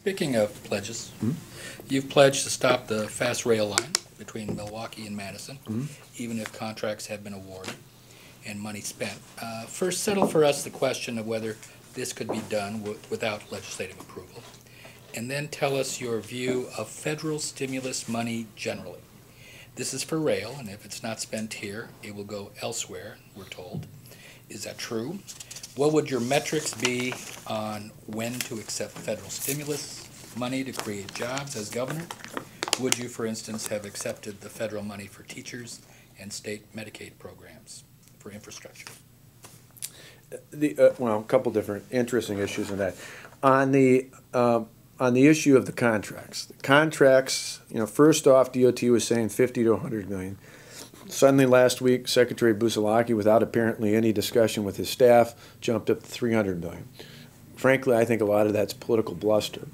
Speaking of pledges, you've pledged to stop the fast rail line between Milwaukee and Madison, even if contracts have been awarded and money spent. First, settle for us the question of whether this could be done without legislative approval, and then tell us your view of federal stimulus money generally. This is for rail, and if it's not spent here, it will go elsewhere, we're told. Is that true? What would your metrics be on when to accept federal stimulus money to create jobs as governor? Would you, for instance, have accepted the federal money for teachers and state Medicaid programs for infrastructure? Well, a couple different interesting issues in that. On the issue of the contracts, first off, DOT was saying 50 to 100 million. Suddenly last week, Secretary Busalaki, without apparently any discussion with his staff, jumped up to 300 million. Frankly, I think a lot of that's political bluster.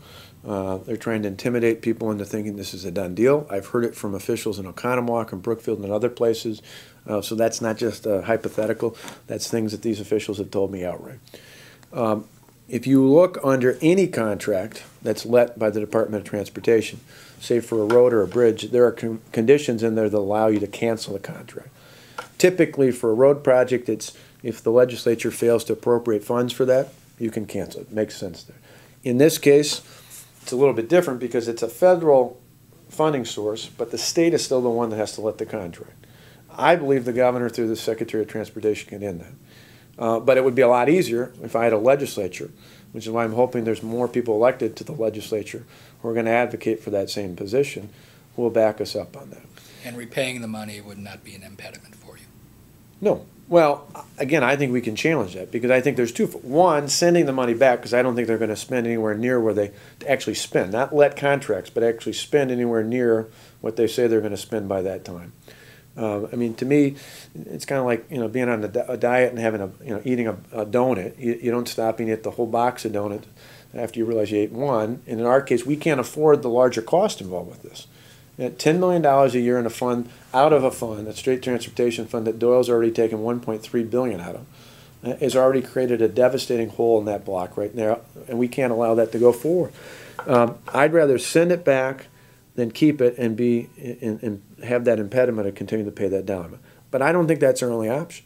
They're trying to intimidate people into thinking this is a done deal. I've heard it from officials in Oconomowoc and Brookfield and other places. So that's not just hypothetical. That's things that these officials have told me outright. If you look under any contract that's let by the Department of Transportation, say for a road or a bridge, there are conditions in there that allow you to cancel the contract. Typically for a road project, it's if the legislature fails to appropriate funds for that, you can cancel it. It makes sense there. In this case, it's a little bit different because it's a federal funding source, but the state is still the one that has to let the contract. I believe the governor through the Secretary of Transportation can end that. But it would be a lot easier if I had a legislature, which is why I'm hoping there's more people elected to the legislature who are going to advocate for that same position, who will back us up on that. And repaying the money would not be an impediment for you? No. Well, again, I think we can challenge that because I think there's two. One, sending the money back because I don't think they're going to spend anywhere near where they actually spend. Not let contracts, but actually spend anywhere near what they say they're going to spend by that time. I mean, to me, it's kind of like being on a diet and having eating a donut. You don't stop and eat the whole box of donuts after you realize you ate one. And in our case, we can't afford the larger cost involved with this. At $10 million a year in a fund, out of a fund, a straight transportation fund that Doyle's already taken $1.3 billion out of, has already created a devastating hole in that block right now, and we can't allow that to go forward. I'd rather send it back than keep it and and have that impediment to continue to pay that down. But I don't think that's our only option.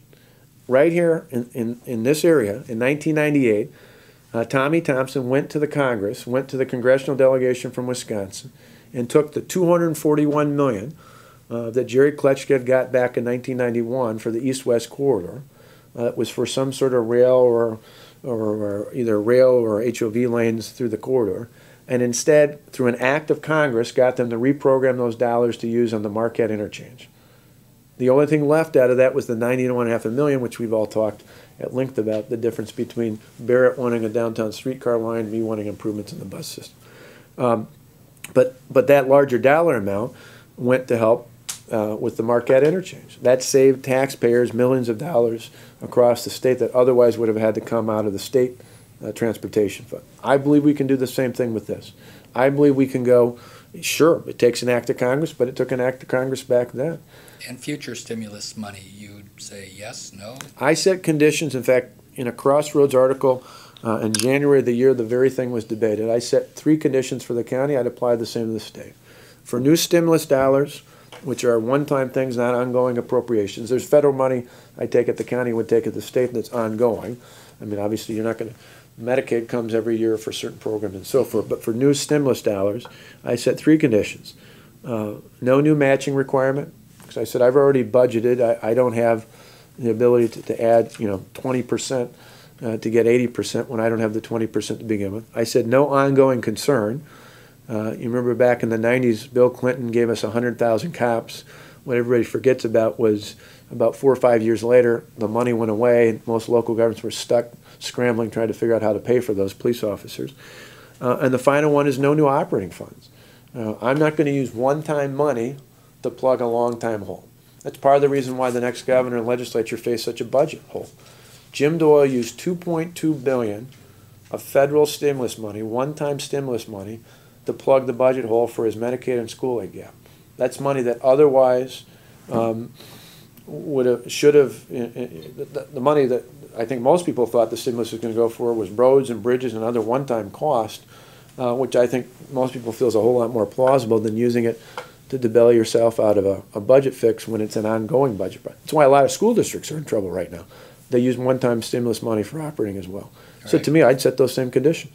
Right here in this area, in 1998, Tommy Thompson went to the Congress, went to the congressional delegation from Wisconsin, and took the $241 million that Jerry Kletchka got back in 1991 for the East-West corridor. It was for some sort of rail or either rail or HOV lanes through the corridor. And instead, through an act of Congress, got them to reprogram those dollars to use on the Marquette interchange. The only thing left out of that was the $91.5 million, which we've all talked at length about, the difference between Barrett wanting a downtown streetcar line and me wanting improvements in the bus system. But that larger dollar amount went to help with the Marquette interchange. That saved taxpayers millions of dollars across the state that otherwise would have had to come out of the state transportation fund. I believe we can do the same thing with this. I believe we can go, sure, it takes an act of Congress, but it took an act of Congress back then. And future stimulus money, you'd say yes, no? I set conditions. In fact, in a Crossroads article in January of the year, the very thing was debated. I set 3 conditions for the county. I'd apply the same to the state. For new stimulus dollars, which are one-time things, not ongoing appropriations, there's federal money I take at the county would take at the state that's ongoing. I mean, obviously, you're not going to. Medicaid comes every year for certain programs and so forth. But for new stimulus dollars, I set 3 conditions. No new matching requirement, because I said I've already budgeted. I don't have the ability to add 20% to get 80% when I don't have the 20% to begin with. I said no ongoing concern. You remember back in the 90s, Bill Clinton gave us 100,000 cops. What everybody forgets about was about 4 or 5 years later, the money went away, and most local governments were stuck scrambling, trying to figure out how to pay for those police officers. And the final one is no new operating funds. I'm not going to use one-time money to plug a long-time hole. That's part of the reason why the next governor and legislature face such a budget hole. Jim Doyle used $2.2 billion of federal stimulus money, one-time stimulus money, to plug the budget hole for his Medicaid and school aid gap. That's money that otherwise should have, the money that I think most people thought the stimulus was going to go for was roads and bridges and other one-time costs. which I think most people feel is a whole lot more plausible than using it to debel yourself out of a budget fix when it's an ongoing budget. That's why a lot of school districts are in trouble right now. They use one-time stimulus money for operating as well. So Right. to me, I'd set those same conditions.